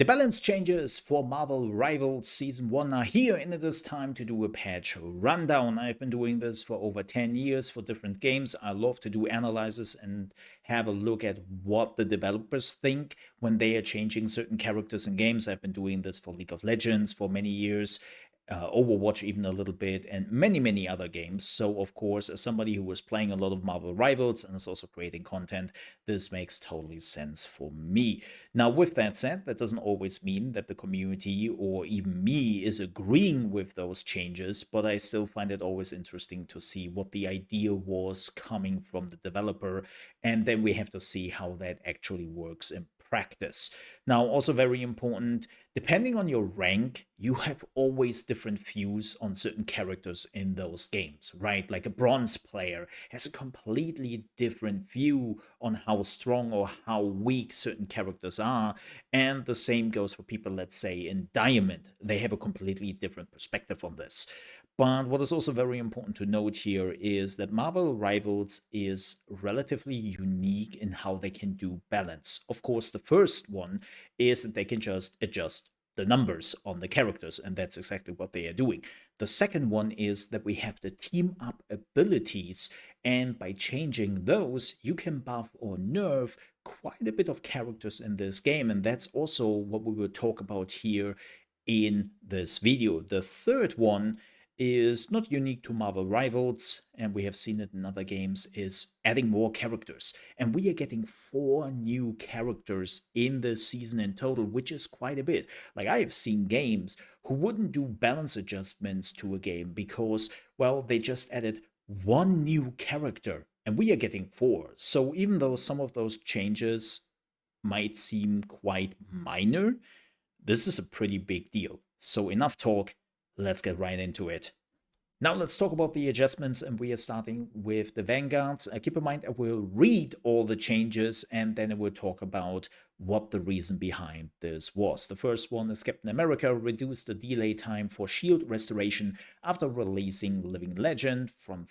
The balance changes for Marvel Rivals Season 1 are here, and it is time to do a patch rundown. I've been doing this for over 10 years for different games. I love to do analysis and have a look at what the developers think when they are changing certain characters in games. I've been doing this for League of Legends for many years, Overwatch even a little bit, and many other games. So, of course, as somebody who was playing a lot of Marvel Rivals and is also creating content, this makes totally sense for me. Now, with that said, that doesn't always mean that the community or even me is agreeing with those changes, but I still find it always interesting to see what the idea was coming from the developer, and then we have to see how that actually works in practice. Now, also very important, depending on your rank, you have always different views on certain characters in those games, right? Like a bronze player has a completely different view on how strong or how weak certain characters are. And the same goes for people, let's say, in Diamond. They have a completely different perspective on this. But what is also very important to note here is that Marvel Rivals is relatively unique in how they can do balance. Of course, the first one is that they can just adjust the numbers on the characters, and that's exactly what they are doing. The second one is that we have the team up abilities, and by changing those, you can buff or nerf quite a bit of characters in this game, and that's also what we will talk about here in this video. The third one is not unique to Marvel Rivals, and we have seen it in other games, is adding more characters. And we are getting 4 new characters in this season in total, which is quite a bit. Like, I have seen games who wouldn't do balance adjustments to a game because, well, they just added 1 new character, and we are getting 4. So even though some of those changes might seem quite minor, this is a pretty big deal. So enough talk, let's get right into it. Now let's talk about the adjustments, and we are starting with the Vanguards. Keep in mind I will read all the changes and then I will talk about what the reason behind this was. The first one is Captain America reduced the delay time for shield restoration after releasing Living Legend from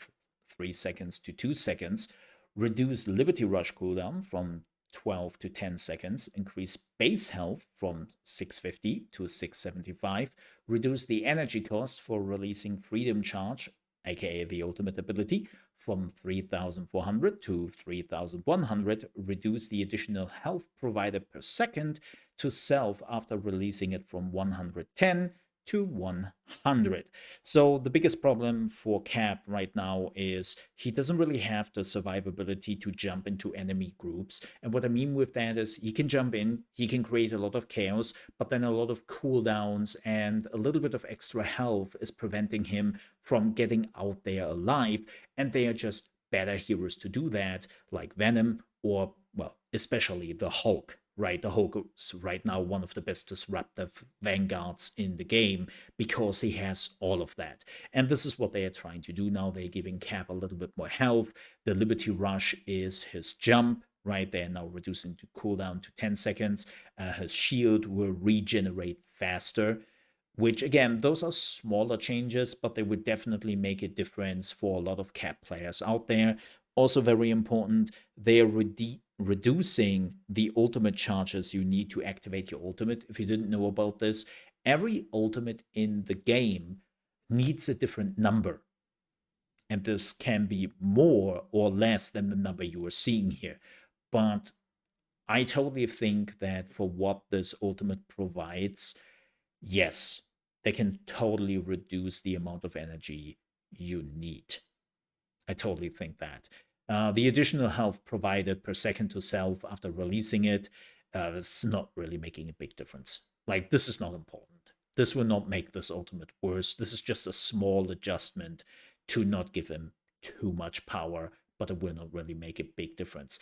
3 seconds to 2 seconds, reduced Liberty Rush cooldown from 12 to 10 seconds, increase base health from 650 to 675, reduce the energy cost for releasing Freedom Charge, aka the ultimate ability, from 3,400 to 3,100, reduce the additional health provided per second to self after releasing it from 110 to 100. So the biggest problem for Cap right now is he doesn't really have the survivability to jump into enemy groups. And what I mean with that is he can jump in, he can create a lot of chaos, but then a lot of cooldowns and a little bit of extra health is preventing him from getting out there alive. And they are just better heroes to do that, like Venom or, well, especially the Hulk, right? The Hulk is right now one of the best disruptive vanguards in the game because he has all of that. And this is what they are trying to do now. They're giving Cap a little bit more health. The Liberty Rush is his jump, right? They are now reducing the cooldown to 10 seconds. His shield will regenerate faster, which again, those are smaller changes, but they would definitely make a difference for a lot of Cap players out there. Also very important, they are reducing the ultimate charges you need to activate your ultimate. If you didn't know about this, every ultimate in the game needs a different number. And this can be more or less than the number you are seeing here. But I totally think that for what this ultimate provides, yes, they can totally reduce the amount of energy you need. I totally think that. The additional health provided per second to self after releasing it is not really making a big difference. Like, this is not important. This will not make this ultimate worse. This is just a small adjustment to not give him too much power, but it will not really make a big difference.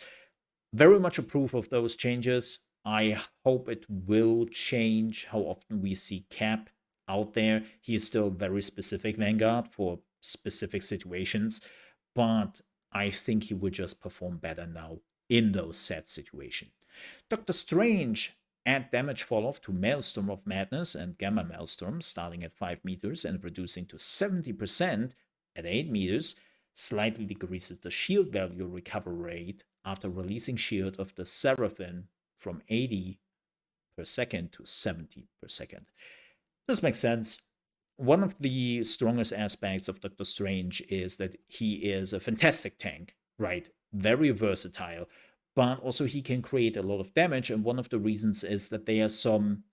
Very much approve of those changes. I hope it will change how often we see Cap out there. He is still very specific Vanguard for specific situations, but I think he would just perform better now in those set situations. Doctor Strange add damage fall-off to Maelstrom of Madness and Gamma Maelstrom, starting at 5 meters and reducing to 70% at 8 meters, slightly decreases the shield value recovery rate after releasing Shield of the Seraphim from 80% per second to 70 per second. This makes sense. One of the strongest aspects of Doctor Strange is that he is a fantastic tank, right? Very versatile, but also he can create a lot of damage. And one of the reasons is that there are some,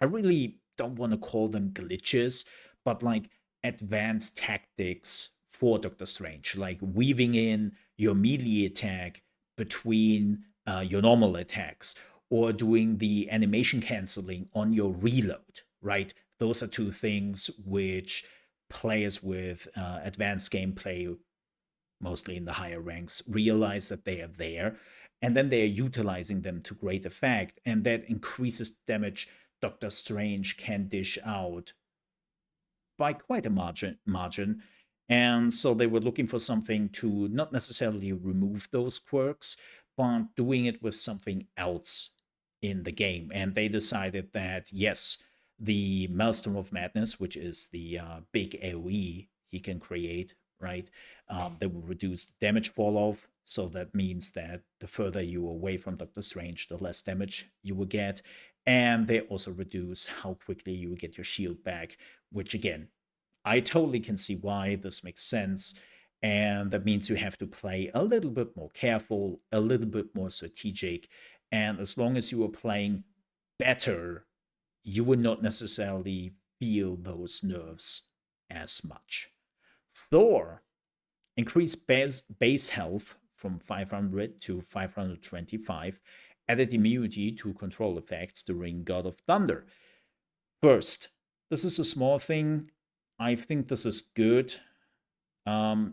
I really don't want to call them glitches, but like advanced tactics for Doctor Strange, like weaving in your melee attack between your normal attacks, or doing the animation canceling on your reload, right? Those are two things which players with advanced gameplay, mostly in the higher ranks, realize that they are there, and then they are utilizing them to great effect, and that increases damage Doctor Strange can dish out by quite a margin. And so they were looking for something to not necessarily remove those quirks, but doing it with something else in the game. And they decided that, yes, the Maelstrom of Madness, which is the big AoE he can create, right? That will reduce the damage fall off. So that means that the further you are away from Doctor Strange, the less damage you will get. And they also reduce how quickly you will get your shield back, which again, I totally can see why this makes sense. And that means you have to play a little bit more careful, a little bit more strategic. And as long as you are playing better, you will not necessarily feel those nerfs as much. Thor increased base health from 500 to 525, added immunity to control effects during God of Thunder. First, this is a small thing. I think this is good.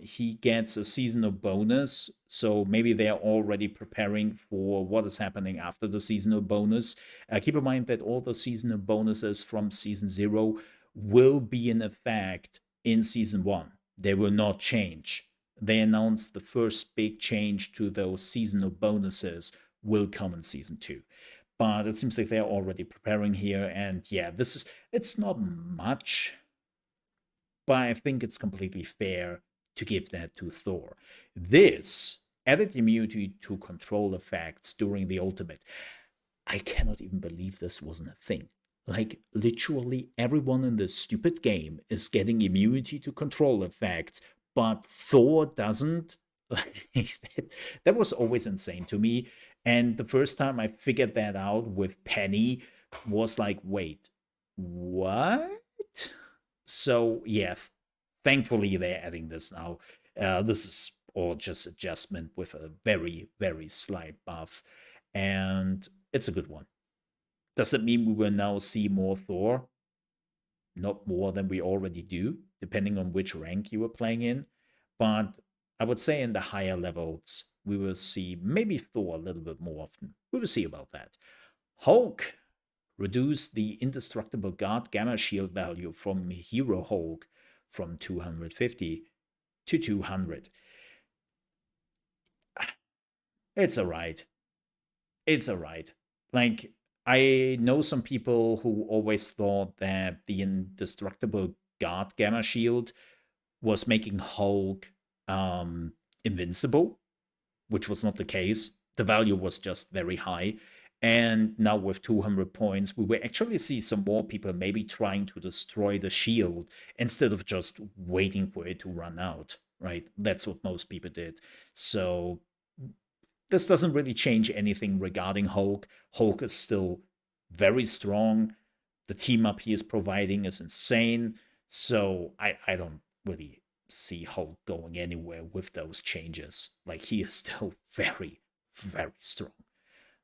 He gets a seasonal bonus, so maybe they are already preparing for what is happening after the seasonal bonus. Keep in mind that all the seasonal bonuses from Season 0 will be in effect in Season 1. They will not change. They announced the first big change to those seasonal bonuses will come in Season 2. But it seems like they're already preparing here, and yeah, it's not much, but I think it's completely fair to give that to Thor. This added immunity to control effects during the ultimate. I cannot even believe this wasn't a thing. Like, literally everyone in this stupid game is getting immunity to control effects, but Thor doesn't. That was always insane to me. And the first time I figured that out with Penny was like, wait, what? So, yeah, thankfully they're adding this now. This is all just adjustment with a very, very slight buff. And it's a good one. Does that mean we will now see more Thor? Not more than we already do, depending on which rank you are playing in. But I would say in the higher levels, we will see maybe Thor a little bit more often. We will see about that. Hulk reduced the indestructible guard gamma shield value from Hero Hulk from 250 to 200. It's alright. It's alright. Like, I know some people who always thought that the indestructible guard gamma shield was making Hulk invincible, which was not the case. The value was just very high. And now with 200 points, we will actually see some more people maybe trying to destroy the shield instead of just waiting for it to run out, right? That's what most people did. So this doesn't really change anything regarding Hulk. Hulk is still very strong. The team up he is providing is insane. So I don't really see Hulk going anywhere with those changes. Like, he is still very, very strong.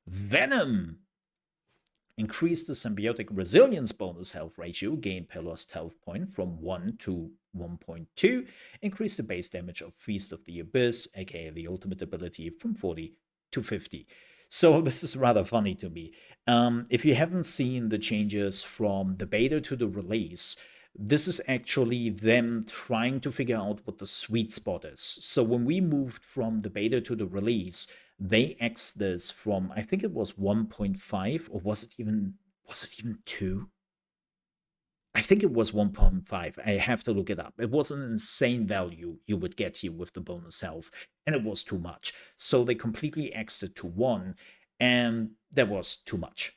Venom increased the symbiotic resilience bonus health ratio gained per lost health point from 1 to 1.2, increased the base damage of Feast of the Abyss, aka the ultimate ability, from 40 to 50. So this is rather funny to me. If you haven't seen the changes from the beta to the release, this is actually them trying to figure out what the sweet spot is. So when we moved from the beta to the release, they X'd this from, I think it was 1.5, or was it even 2? I think it was 1.5. I have to look it up. It was an insane value you would get here with the bonus health, and it was too much. So they completely X'd it to 1, and that was too much.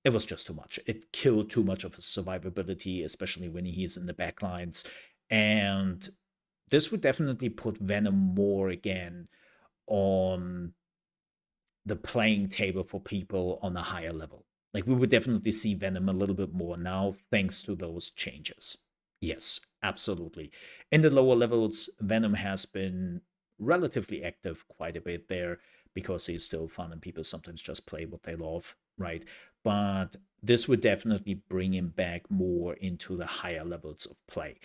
it was just too much. It killed too much of his survivability, especially when he's in the backlines. And this would definitely put Venom more again on the playing table for people on a higher level. Like we would definitely see Venom a little bit more now, thanks to those changes. Yes, absolutely. In the lower levels, Venom has been relatively active quite a bit there because he's still fun and people sometimes just play what they love, right? But this would definitely bring him back more into the higher levels of play.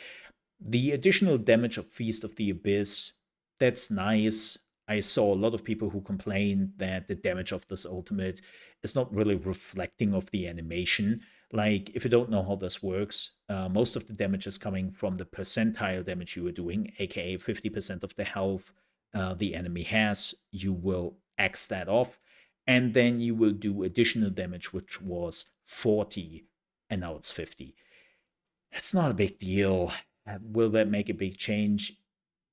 The additional damage of Feast of the Abyss, that's nice. I saw a lot of people who complained that the damage of this ultimate is not really reflecting of the animation. Like, if you don't know how this works, most of the damage is coming from the percentile damage you are doing, aka 50% of the health the enemy has. You will X that off, and then you will do additional damage, which was 40, and now it's 50. It's not a big deal. Will that make a big change?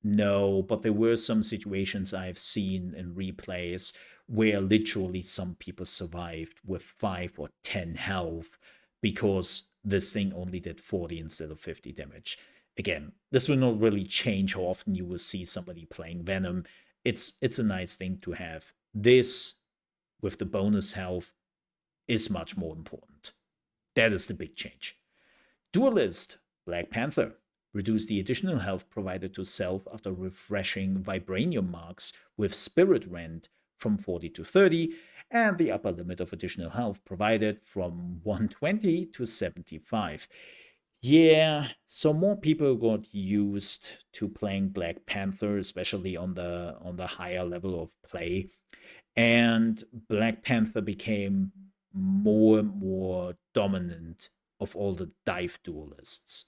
No, but there were some situations I've seen in replays where literally some people survived with 5 or 10 health because this thing only did 40 instead of 50 damage. Again, this will not really change how often you will see somebody playing Venom. It's a nice thing to have. This with the bonus health is much more important. That is the big change. Duelist, Black Panther. Reduce the additional health provided to self after refreshing Vibranium marks with Spirit Rend from 40 to 30, and the upper limit of additional health provided from 120 to 75. Yeah, so more people got used to playing Black Panther, especially on the higher level of play, and Black Panther became more and more dominant of all the dive duelists.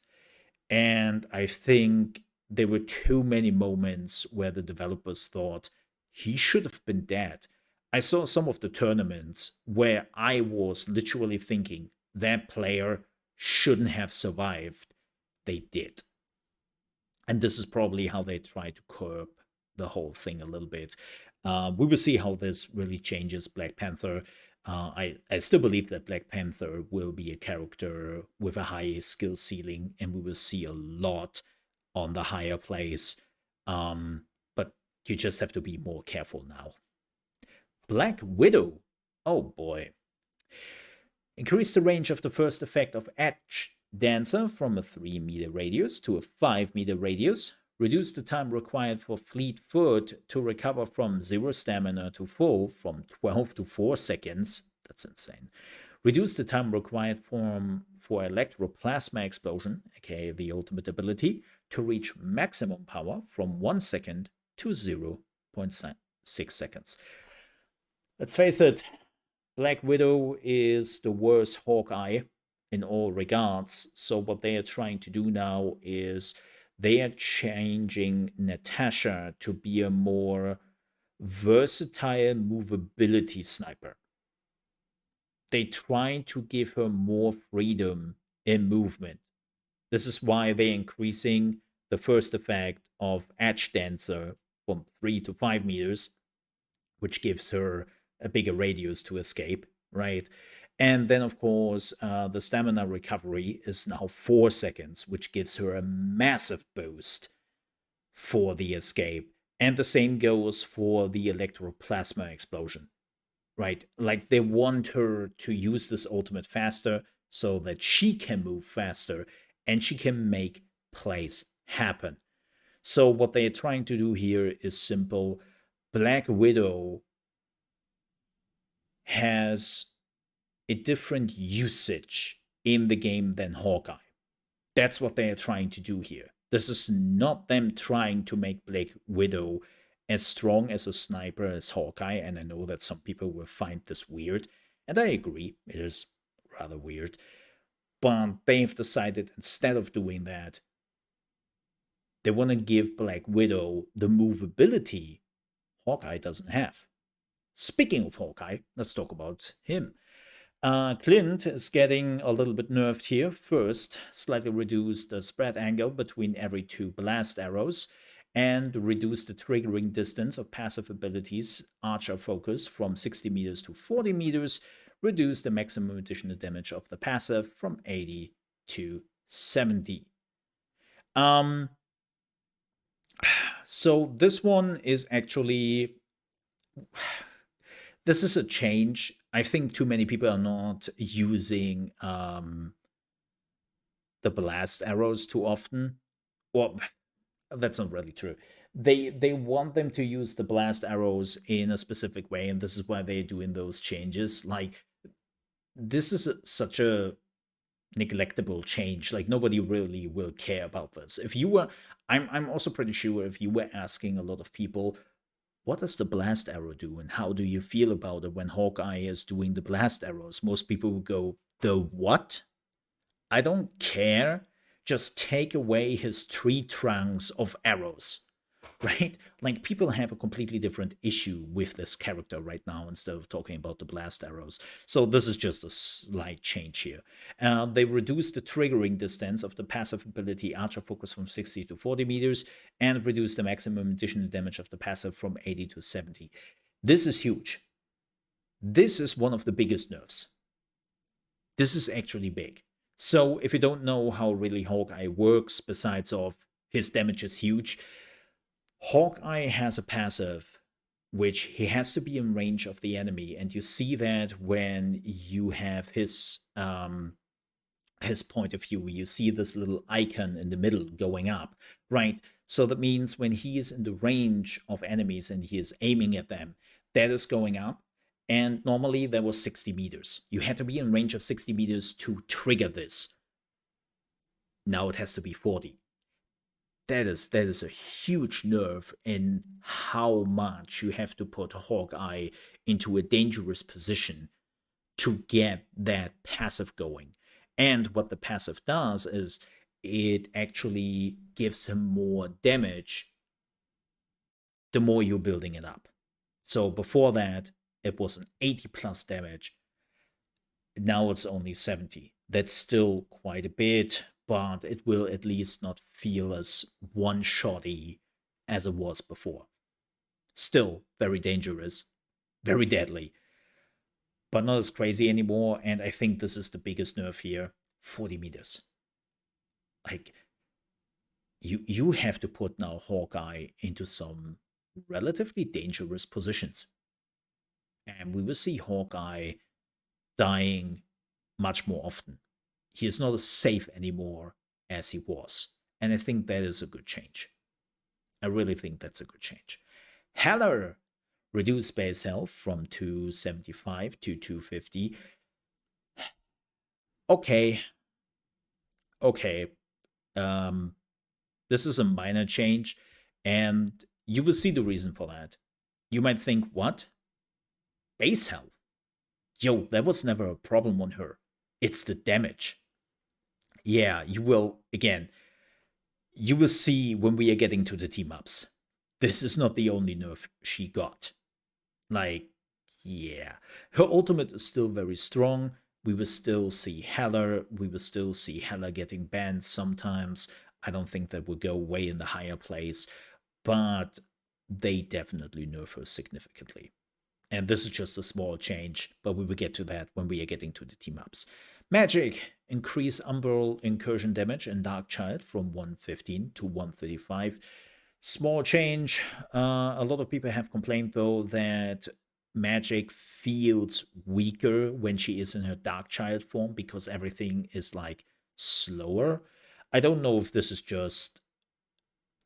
And I think there were too many moments where the developers thought he should have been dead. I saw some of the tournaments where I was literally thinking that player shouldn't have survived. They did. And this is probably how they try to curb the whole thing a little bit. We will see how this really changes Black Panther. I still believe that Black Panther will be a character with a high skill ceiling, and we will see a lot on the higher plays. But you just have to be more careful now. Black Widow. Oh boy. Increase the range of the first effect of Edge Dancer from a 3-meter radius to a 5-meter radius. Reduce the time required for Fleet Foot to recover from 0 stamina to full from 12 to 4 seconds. That's insane. Reduce the time required for Electroplasma Explosion, aka the ultimate ability, to reach maximum power from 1 second to 0.6 seconds. Let's face it, Black Widow is the worst Hawkeye in all regards. So what they are trying to do now is they are changing Natasha to be a more versatile movability sniper. They try to give her more freedom in movement. This is why they're increasing the first effect of Edge Dancer from 3 to 5 meters, which gives her a bigger radius to escape, right? And then, of course, the stamina recovery is now 4 seconds, which gives her a massive boost for the escape. And the same goes for the electroplasma explosion, right? Like they want her to use this ultimate faster so that she can move faster and she can make plays happen. So, what they are trying to do here is simple. Black Widow has a different usage in the game than Hawkeye. That's what they are trying to do here. This is not them trying to make Black Widow as strong as a sniper as Hawkeye, and I know that some people will find this weird, and I agree, it is rather weird. But they've decided instead of doing that, they want to give Black Widow the movability Hawkeye doesn't have. Speaking of Hawkeye, let's talk about him. Clint is getting a little bit nerfed here. First, slightly reduce the spread angle between every 2 blast arrows, and reduce the triggering distance of passive abilities Archer Focus from 60 meters to 40 meters. reduce the maximum additional damage of the passive from 80 to 70. So this one is actually, this is a change. I think too many people are not using the blast arrows too often. Well, that's not really true. They want them to use the blast arrows in a specific way, and this is why they're doing those changes. Like, this is such a neglectable change. Like, nobody really will care about this. If you were, I'm also pretty sure if you were asking a lot of people, what does the blast arrow do and how do you feel about it when Hawkeye is doing the blast arrows, most people would go, the what? I don't care. Just take away his tree trunks of arrows, right? Like, people have a completely different issue with this character right now instead of talking about the blast arrows. So this is just a slight change here. They reduced the triggering distance of the passive ability Archer Focus from 60 to 40 meters and reduced the maximum additional damage of the passive from 80 to 70. This is huge. This is one of the biggest nerfs. This is actually big. So if you don't know how really Hawkeye works, besides of his damage is huge, Hawkeye has a passive which he has to be in range of the enemy, and you see that when you have his point of view. You see this little icon in the middle going up, right? So that means when he is in the range of enemies and he is aiming at them, that is going up. And normally that was 60 meters. You had to be in range of 60 meters to trigger this. Now it has to be 40. That is a huge nerf in how much you have to put Hawkeye into a dangerous position to get that passive going. And what the passive does is it actually gives him more damage the more you're building it up. So before that, it was an 80 plus damage. Now it's only 70. That's still quite a bit, but it will at least not feel as one-shotty as it was before. Still very dangerous, very deadly, but not as crazy anymore, and I think this is the biggest nerf here. 40 meters. Like, you have to put now Hawkeye into some relatively dangerous positions. And we will see Hawkeye dying much more often. He is not as safe anymore as he was. And I think that is a good change. I really think that's a good change. Heller reduced base health from 275 to 250. Okay. This is a minor change, and you will see the reason for that. You might think, what? Base health? Yo, that was never a problem on her. It's the damage. Yeah, you will, again, you will see when we are getting to the team-ups. This is not the only nerf she got. Like, yeah. Her ultimate is still very strong. We will still see Heller. We will still see Heller getting banned sometimes. I don't think that will go way in the higher place. But they definitely nerf her significantly. And this is just a small change, but we will get to that when we are getting to the team-ups. Magic, increase Umbral incursion damage in Darkchild from 115 to 135. Small change. A lot of people have complained, though, that Magic feels weaker when she is in her Darkchild form because everything is, like, slower. I don't know if this is just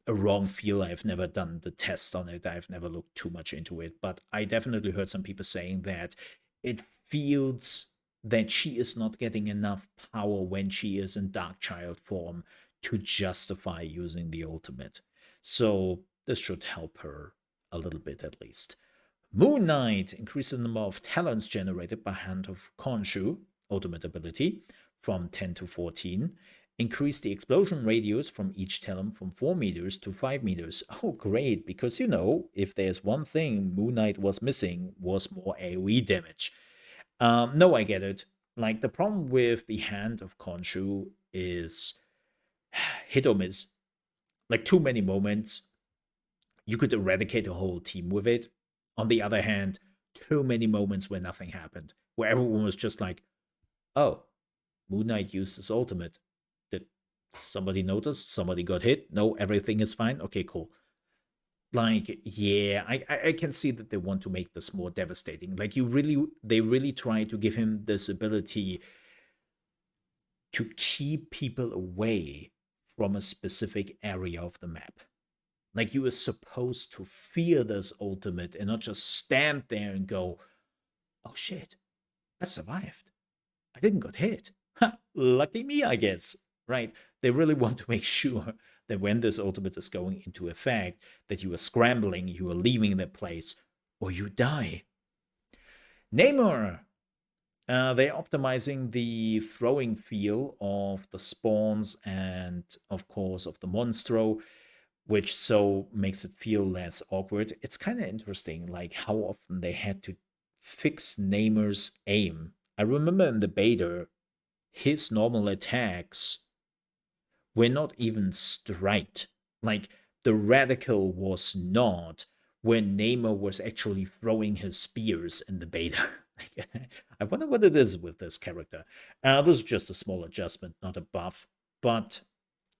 a wrong feel. I've never done the test on it. I've never looked too much into it, but I definitely heard some people saying that it feels that she is not getting enough power when she is in Darkchild form to justify using the ultimate. So this should help her a little bit at least. Moon Knight increases the number of talents generated by Hand of Khonshu, ultimate ability, from 10 to 14. Increase the explosion radius from each talent from 4 meters to 5 meters. Oh, great, because, you know, if there's one thing Moon Knight was missing was more AoE damage. No, I get it. Like, the problem with the Hand of Khonshu is hit or miss. Like, too many moments. You could eradicate a whole team with it. On the other hand, too many moments where nothing happened. where everyone was just like, oh, Moon Knight used his ultimate. Did somebody notice? Somebody got hit? No, everything is fine. Okay, cool. Like, yeah, I can see that they want to make this more devastating. Like, they really try to give him this ability to keep people away from a specific area of the map. Like, you are supposed to fear this ultimate and not just stand there and go, oh shit, I survived. I didn't get hit. Ha, lucky me, I guess. Right? They really want to make sure that when this ultimate is going into effect, that you are scrambling, you are leaving the place, or you die. Namor. They're optimizing the throwing feel of the spawns and, of course, of the monstro, which so makes it feel less awkward. It's kind of interesting, like how often they had to fix Namor's aim. I remember in the beta, his normal attacks were not even straight. Like, the radical was not when Namor was actually throwing his spears in the beta. I wonder what it is with this character. This is just a small adjustment, not a buff, but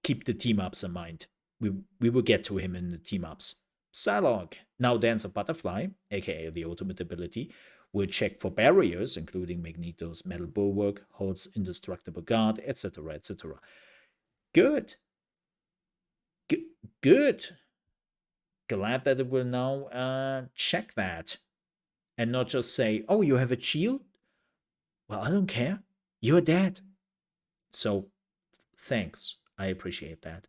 keep the team ups in mind. We will get to him in the team ups. Psylocke, now Dance of Butterfly, aka the ultimate ability, will check for barriers, including Magneto's metal bulwark, Hulk's indestructible guard, etc., etc. Good. Good. Glad that it will now check that and not just say, oh, you have a shield? Well, I don't care. You're dead. So, thanks. I appreciate that.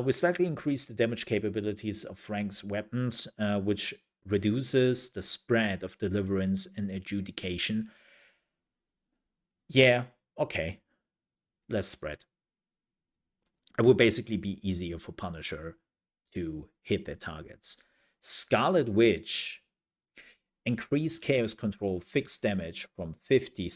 We slightly increased the damage capabilities of Frank's weapons, which reduces the spread of deliverance and adjudication. Yeah, okay. Less spread. It will basically be easier for Punisher to hit their targets. Scarlet Witch increased Chaos Control fixed damage from 50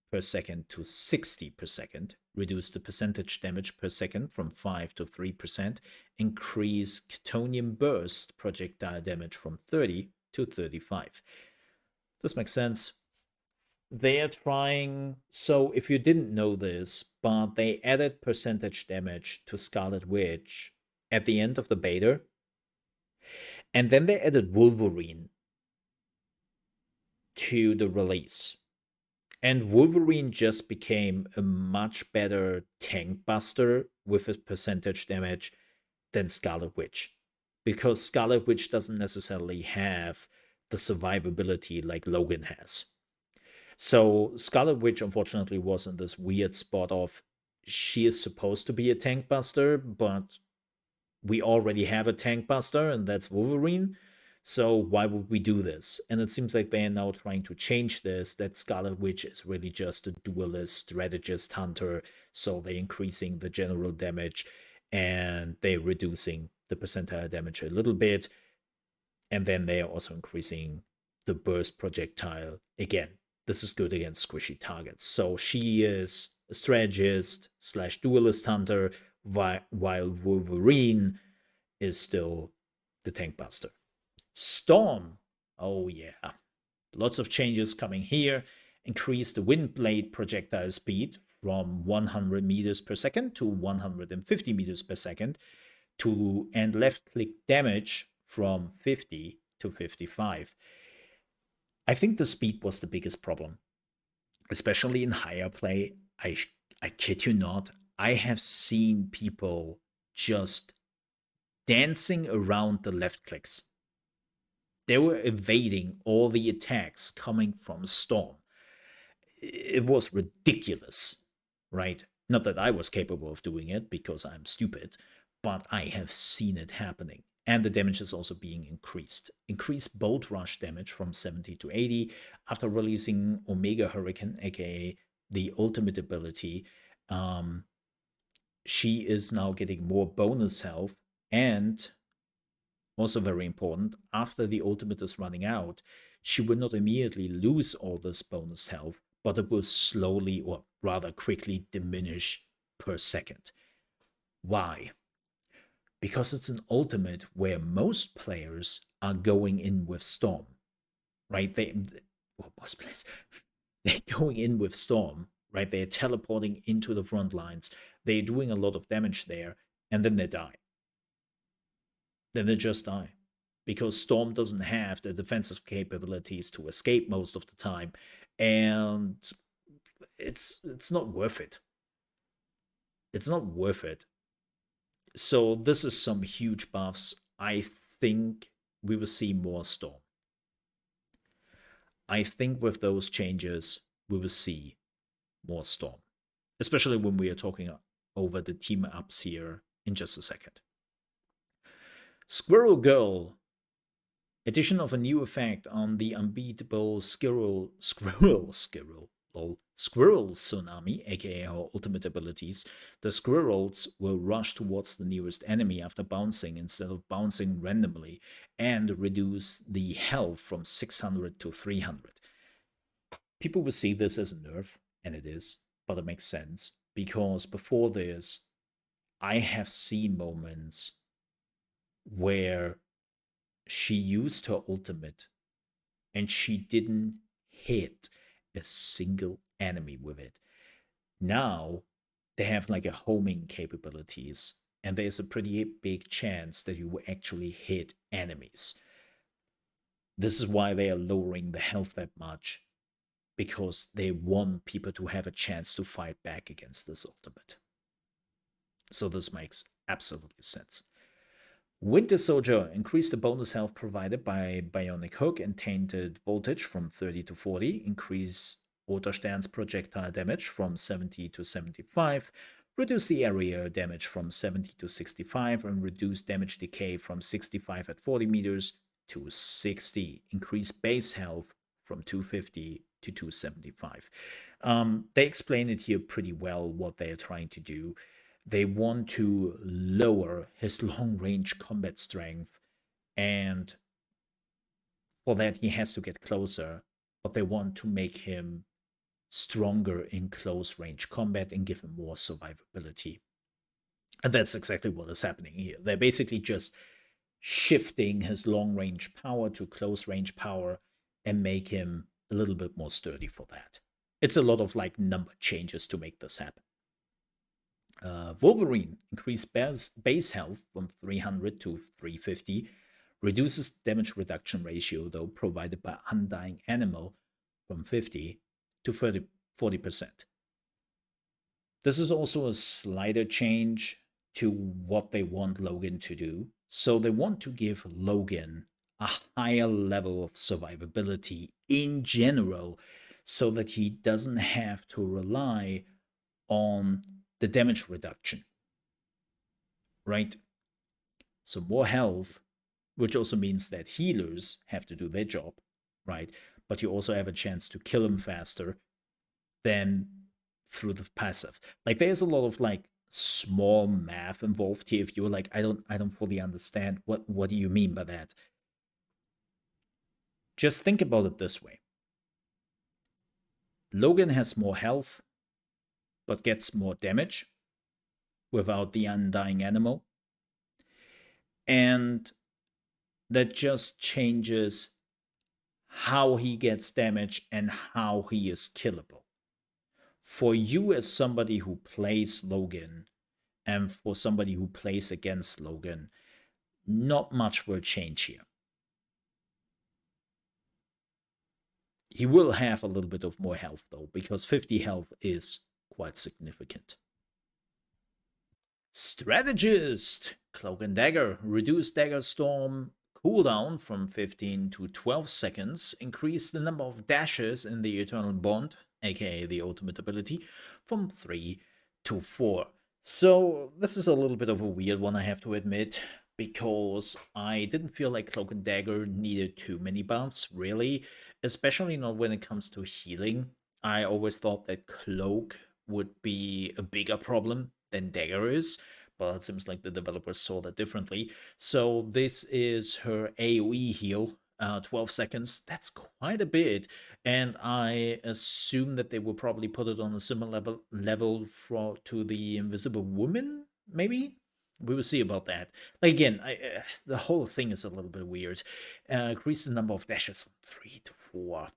per second to 60 per second, reduce the percentage damage per second from 5 to 3%, increase Chthonium Burst projectile damage from 30 to 35. This makes sense. They are trying, so if you didn't know this, but they added percentage damage to Scarlet Witch at the end of the beta, and then they added Wolverine to the release. And Wolverine just became a much better tank buster with his percentage damage than Scarlet Witch. Because Scarlet Witch doesn't necessarily have the survivability like Logan has. So Scarlet Witch, unfortunately, was in this weird spot of she is supposed to be a tank buster, but we already have a tank buster, and that's Wolverine. So why would we do this? And it seems like they are now trying to change this, that Scarlet Witch is really just a duelist, strategist, hunter. So they're increasing the general damage and they're reducing the percentile damage a little bit. And then they are also increasing the burst projectile. Again, this is good against squishy targets. So she is a strategist / duelist hunter, while Wolverine is still the tank buster. Storm. Oh yeah. Lots of changes coming here. Increase the wind blade projectile speed from 100 meters per second to 150 meters per second, and left click damage from 50 to 55. I think the speed was the biggest problem, especially in higher play. I kid you not, I have seen people just dancing around the left clicks. They were evading all the attacks coming from Storm. It was ridiculous, right? Not that I was capable of doing it because I'm stupid, but I have seen it happening. And the damage is also being increased. Increased Bolt Rush damage from 70 to 80 after releasing Omega Hurricane, aka the ultimate ability. She is now getting more bonus health, and also very important, after the ultimate is running out, she will not immediately lose all this bonus health, but it will slowly, or rather quickly, diminish per second. Why? Because it's an ultimate where most players are going in with Storm, right? Most players. they're going in with Storm, right? They're teleporting into the front lines. They're doing a lot of damage there, and then they die. Then they just die. Because Storm doesn't have the defensive capabilities to escape most of the time. And it's not worth it. It's not worth it. So this is some huge buffs. I think we will see more Storm. I think with those changes, we will see more Storm, especially when we are talking over the team ups here in just a second. Squirrel Girl. Addition of a new effect on the unbeatable Squirrel Tsunami, aka our ultimate abilities. The squirrels will rush towards the nearest enemy after bouncing instead of bouncing randomly, and reduce the health from 600 to 300. People will see this as a nerf, and it is, but it makes sense because before this, I have seen moments where she used her ultimate and she didn't hit a single enemy with it. Now they have like a homing capabilities, and there's a pretty big chance that you will actually hit enemies. This is why they are lowering the health that much, because they want people to have a chance to fight back against this ultimate. So this makes absolutely sense. Winter Soldier increased the bonus health provided by Bionic Hook and Tainted Voltage from 30 to 40, increase Otterstern's projectile damage from 70 to 75, reduce the area damage from 70 to 65, and reduce damage decay from 65 at 40 meters to 60, increase base health from 250 to 275. They explain it here pretty well what they are trying to do. They want to lower his long range combat strength, and for that he has to get closer, but they want to make him stronger in close range combat and give him more survivability. And that's exactly what is happening here. They're basically just shifting his long range power to close range power and make him a little bit more sturdy for that. It's a lot of like number changes to make this happen. Wolverine increased base health from 300 to 350, reduces damage reduction ratio, though, provided by Undying Animal from 50 to 40%. This is also a slighter change to what they want Logan to do. So they want to give Logan a higher level of survivability in general, so that he doesn't have to rely on the damage reduction, right? So more health, which also means that healers have to do their job, right? But you also have a chance to kill him faster than through the passive. Like there's a lot of like small math involved here. If you're like, I don't fully understand what do you mean by that? Just think about it this way. Logan has more health, but gets more damage without the Undying Animal. And that just changes how he gets damage and how he is killable. For you as somebody who plays Logan, and for somebody who plays against Logan, not much will change here. He will have a little bit of more health though, because 50 health is quite significant. Strategist! Cloak and Dagger. Reduce Dagger Storm cooldown from 15 to 12 seconds. Increase the number of dashes in the Eternal Bond, aka the ultimate ability, from 3 to 4. So this is a little bit of a weird one, I have to admit, because I didn't feel like Cloak and Dagger needed too many buffs, really, especially not when it comes to healing. I always thought that Cloak would be a bigger problem than Dagger is, but it seems like the developers saw that differently. So this is her AoE heal, 12 seconds. That's quite a bit, and I assume that they will probably put it on a similar level to the Invisible Woman, maybe? We will see about that. Like again, the whole thing is a little bit weird. Increase the number of dashes from 3 to 4.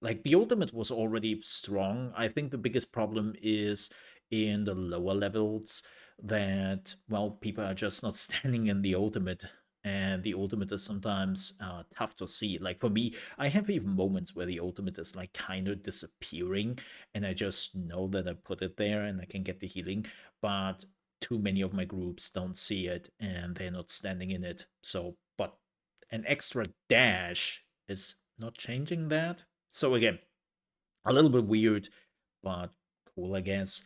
Like the ultimate was already strong. I think the biggest problem is in the lower levels that, well, people are just not standing in the ultimate. And the ultimate is sometimes tough to see. Like for me, I have even moments where the ultimate is like kind of disappearing, and I just know that I put it there and I can get the healing. But too many of my groups don't see it and they're not standing in it. So, but an extra dash is not changing that. So again, a little bit weird, but cool, I guess.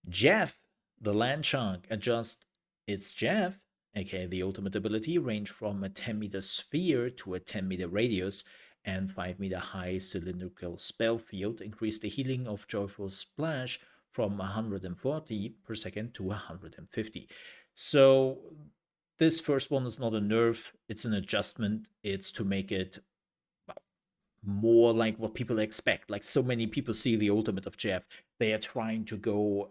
Jeff, the land shark, adjusts its Jeff, aka the ultimate ability, range from a 10-meter sphere to a 10-meter radius and 5-meter high cylindrical spell field, increase the healing of Joyful Splash from 140 per second to 150. So this first one is not a nerf, it's an adjustment. It's to make it more like what people expect. Like so many people see the ultimate of Jeff, they are trying to go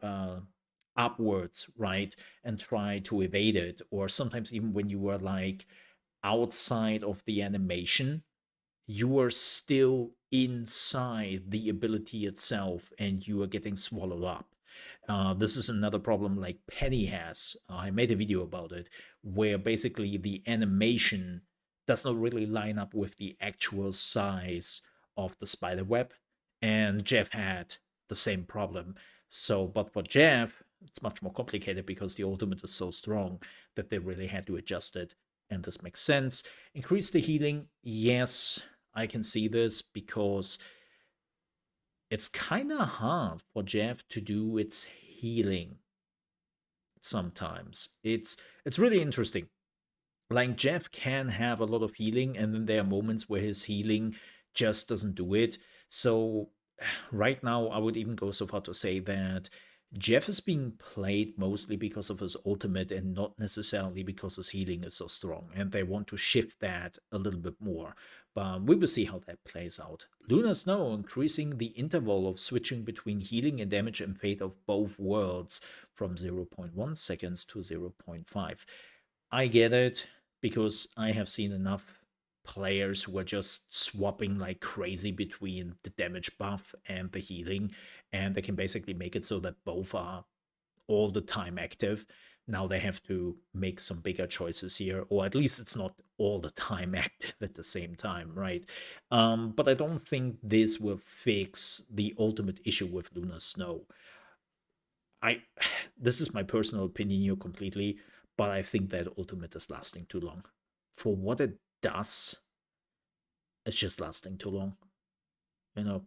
upwards, right, and try to evade it. Or sometimes even when you were like outside of the animation, you are still inside the ability itself and you are getting swallowed up. This is another problem like Penny has. I made a video about it where basically the animation does not really line up with the actual size of the spider web. And Jeff had the same problem. So, but for Jeff, it's much more complicated because the ultimate is so strong that they really had to adjust it. And this makes sense. Increase the healing. Yes, I can see this because it's kind of hard for Jeff to do its healing sometimes. It's really interesting. Like Jeff can have a lot of healing, and then there are moments where his healing just doesn't do it. So right now, I would even go so far to say that Jeff is being played mostly because of his ultimate and not necessarily because his healing is so strong. And they want to shift that a little bit more. But we will see how that plays out. Lunar Snow increasing the interval of switching between healing and damage and fate of both worlds from 0.1 seconds to 0.5. I get it because I have seen enough players who are just swapping like crazy between the damage buff and the healing, and they can basically make it so that both are all the time active. Now they have to make some bigger choices here, or at least it's not all the time active at the same time, right? But I don't think this will fix the ultimate issue with Lunar Snow. I this is my personal opinion here completely, but I think that ultimate is lasting too long. For what it does, it's just lasting too long, you know.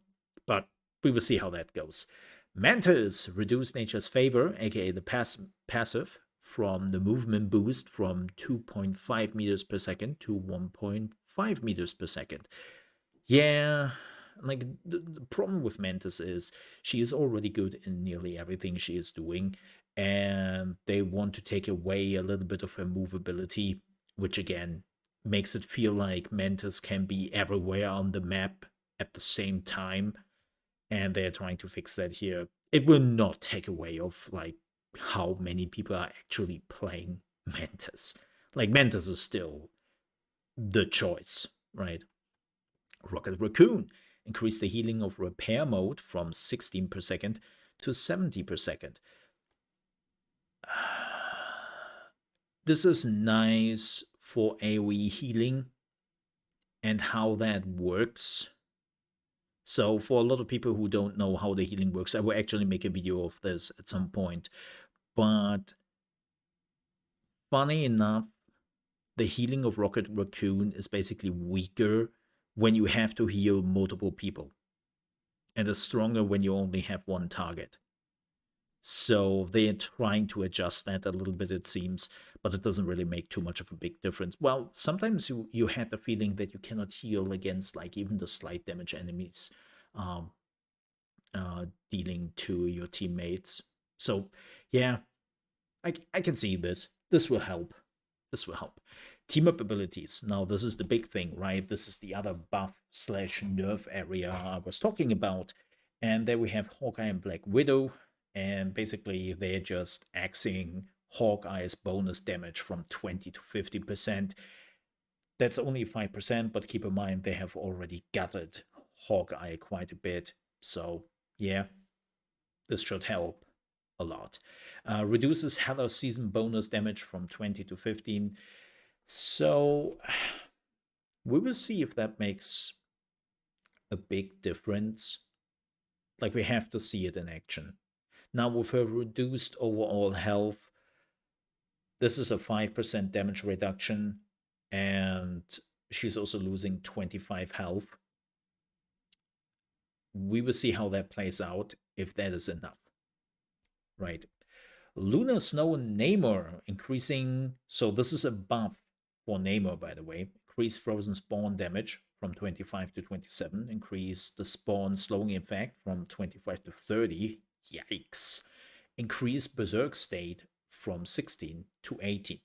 But we will see how that goes. Mantis reduce nature's favor, aka the passive, from the movement boost from 2.5 meters per second to 1.5 meters per second. Yeah, like the problem with Mantis is she is already good in nearly everything she is doing, and they want to take away a little bit of her movability, which again makes it feel like Mantis can be everywhere on the map at the same time, and they're trying to fix that here. It will not take away of like how many people are actually playing Mantis. Like Mantis is still the choice, right? Rocket Raccoon increased the healing of repair mode from 16 per second to 70 per second. This is nice for AoE healing and how that works. So for a lot of people who don't know how the healing works, I will actually make a video of this at some point. But funny enough, the healing of Rocket Raccoon is basically weaker when you have to heal multiple people, and is stronger when you only have one target. So they're trying to adjust that a little bit, it seems, but it doesn't really make too much of a big difference. Well, sometimes you had the feeling that you cannot heal against like even the slight damage enemies um, dealing to your teammates. So yeah, I can see this. This will help. This will help. Team up abilities. Now, this is the big thing, right? This is the other buff slash nerf area I was talking about. And there we have Hawkeye and Black Widow. And basically, they're just axing Hawkeye's bonus damage from 20 to 50%. That's only 5%, but keep in mind they have already gutted Hawkeye quite a bit. So yeah, this should help a lot. Reduces Hello Season bonus damage from 20 to 15. So we will see if that makes a big difference. Like, we have to see it in action. Now, with her reduced overall health, this is a 5% damage reduction, and she's also losing 25 health. We will see how that plays out, if that is enough. Right. Lunar Snow and Namor increasing. So this is a buff for Namor, by the way. Increase frozen spawn damage from 25 to 27. Increase the spawn slowing effect from 25 to 30. Yikes. Increase berserk state from 16 to 18.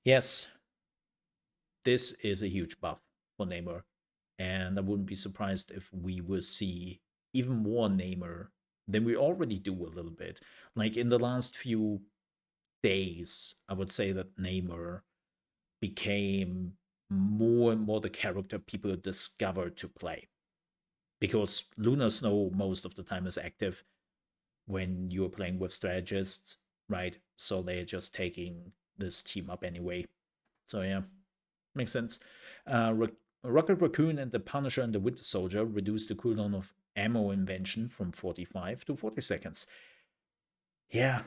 Yes, this is a huge buff for Namor. And I wouldn't be surprised if we will see even more Namor than we already do a little bit. Like, in the last few days, I would say that Namor became more and more the character people discovered to play. Because Lunar Snow most of the time is active when you're playing with strategists, right? So they're just taking this team up anyway. So yeah, makes sense. Rocket Raccoon and the Punisher and the Winter Soldier reduce the cooldown of ammo invention from 45 to 40 seconds. Yeah,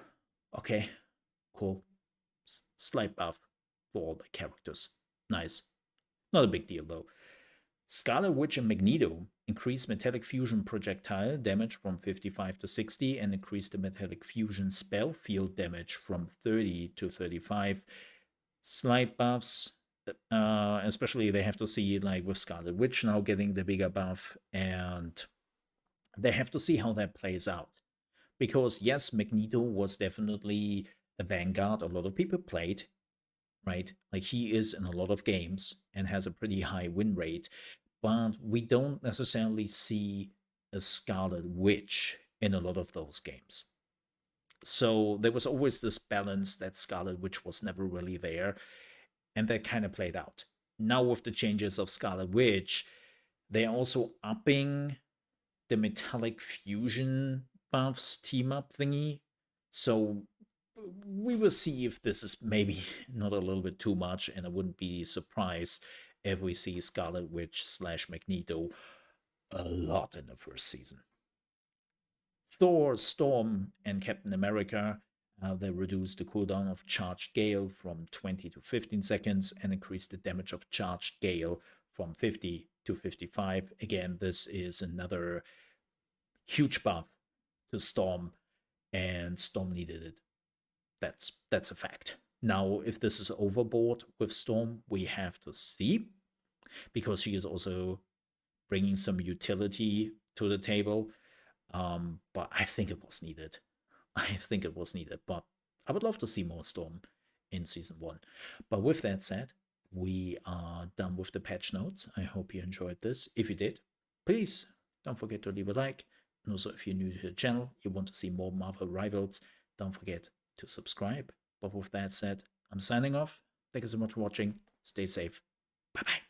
okay, cool. Slight buff for all the characters. Nice. Not a big deal though. Scarlet Witch and Magneto increase metallic fusion projectile damage from 55 to 60 and increase the metallic fusion spell field damage from 30 to 35. Slight buffs, especially they have to see, like, with Scarlet Witch now getting the bigger buff, and they have to see how that plays out. Because yes, Magneto was definitely a vanguard a lot of people played, right? Like, he is in a lot of games and has a pretty high win rate, but we don't necessarily see a Scarlet Witch in a lot of those games. So there was always this balance that Scarlet Witch was never really there, and that kind of played out. Now, with the changes of Scarlet Witch, they're also upping the metallic fusion buffs team up thingy. So we will see if this is maybe not a little bit too much, and I wouldn't be surprised if we see Scarlet Witch / Magneto a lot in the first season. Thor, Storm, and Captain America, they reduce the cooldown of Charged Gale from 20 to 15 seconds and increase the damage of Charged Gale from 50 to 55. Again, this is another huge buff to Storm, and Storm needed it. That's a fact. Now, if this is overboard with Storm, we have to see, because she is also bringing some utility to the table. But I think it was needed. But I would love to see more Storm in Season 1. But with that said, we are done with the patch notes. I hope you enjoyed this. If you did, please don't forget to leave a like. And also, if you're new to the channel, you want to see more Marvel Rivals, don't forget to subscribe. But with that said, I'm signing off. Thank you so much for watching. Stay safe. Bye-bye.